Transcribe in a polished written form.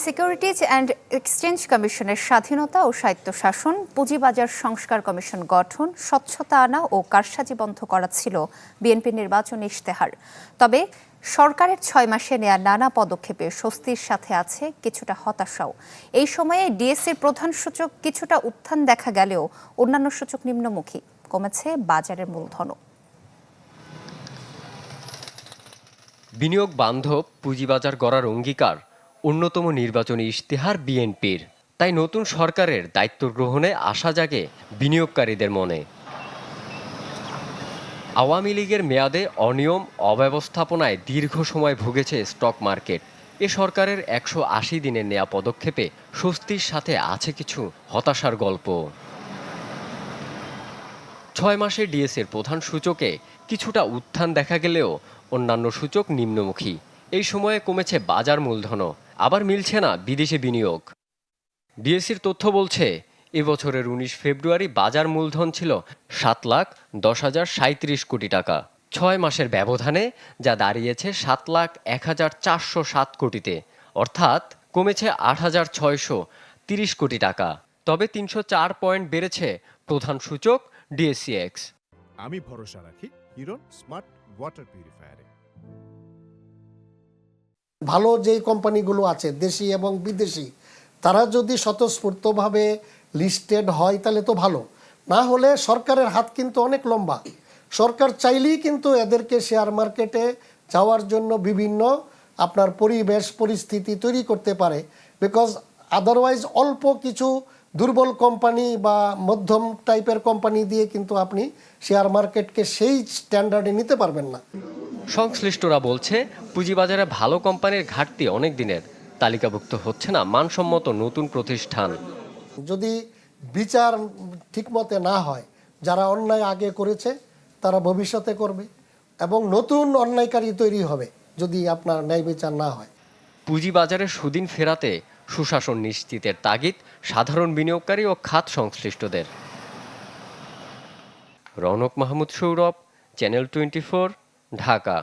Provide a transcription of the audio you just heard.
Securities and exchange কমিশনের স্বাধীনতা ও স্বায়ত্তশাসন, পুঁজিবাজার সংস্কার কমিশন গঠন, স্বচ্ছতা আনা ও কারসাজি বন্ধ করা ছিল বিএনপির নির্বাচনী ইশতেহার। তবে সরকারের 6 মাসে নেয়া নানা পদক্ষেপে স্বস্তির সাথে আছে কিছুটা হতাশাও। এই সময়ে ডিএসইর প্রধান সূচক কিছুটা উত্থান দেখা গেলেও অন্যান্য সূচক নিম্নমুখী, কমেছে বাজারের মূলধনও। বিনিয়োগ বান্ধব পুঁজিবাজার গড়ার অঙ্গীকার অন্যতম নির্বাচনী ইশতেহার বিএনপির। তাই নতুন সরকারের দায়িত্ব গ্রহণে আশা জাগে বিনিয়োগকারীদের মনে। আওয়ামী লীগের মেয়াদে অনিয়ম অব্যবস্থাপনায় দীর্ঘ সময় ভুগেছে স্টক মার্কেট। এ সরকারের 180 দিনের নেয়া পদক্ষেপে স্বস্তির সাথে আছে কিছু হতাশার গল্প। 6 মাসে ডিএসইর প্রধান সূচকে কিছুটা উত্থান দেখা গেলেও অন্যান্য সূচক নিম্নমুখী। এই সময়ে কমেছে বাজার মূলধনও, আবার মিলছে না বিদেশি বিনিয়োগ। ডিএসইর তথ্য বলছে, এবছরের 19 ফেব্রুয়ারি বাজার মূলধন ছিল 7,10,37 কোটি টাকা। 6 মাসের ব্যবধানে যা দাঁড়িয়েছে 7,01,407 কোটিতে, অর্থাৎ কমেছে 8,630 কোটি টাকা। তবে 304 পয়েন্ট বেড়েছে প্রধান সূচক ডিএসইএক্স। আমি ভরসা রাখি হিরন স্মার্ট ওয়াটার পিউরিফায়ারে। ভালো যেই কোম্পানিগুলো আছে দেশি এবং বিদেশি, তারা যদি স্বতঃস্ফূর্তভাবে লিস্টেড হয় তাহলে তো ভালো, না হলে সরকারের হাত কিন্তু অনেক লম্বা। সরকার চাইলেই কিন্তু এদেরকে শেয়ার মার্কেটে যাওয়ার জন্য বিভিন্ন আপনার পরিবেশ পরিস্থিতি তৈরি করতে পারে। বিকজ আদারওয়াইজ অল্প কিছু দুর্বল কোম্পানি বা মধ্যম টাইপের কোম্পানি দিয়ে কিন্তু আপনি শেয়ার মার্কেটকে সেই স্ট্যান্ডার্ডে নিতে পারবেন না। সংশ্লিষ্টরা বলছে, পুঁজিবাজারে ভালো কোম্পানির ঘাটতি অনেক দিনের। তালিকাভুক্ত হচ্ছে না মানসম্মত নতুন প্রতিষ্ঠান। যদি বিচার ঠিকমতে না হয়, যারা অন্যায় আগে করেছে তারা ভবিষ্যতে করবে এবং নতুন অন্যায়কারী তৈরি হবে যদি আপনার ন্যায় বিচার না হয়। পুঁজিবাজারে সুদিন ফেরাতে সুশাসন নিশ্চিতের তাগিদ সাধারণ বিনিয়োগকারী ও খাত সংশ্লিষ্টদের। রৌনক মাহমুদ সৌরভ, চ্যানেল 24, ঢাকা।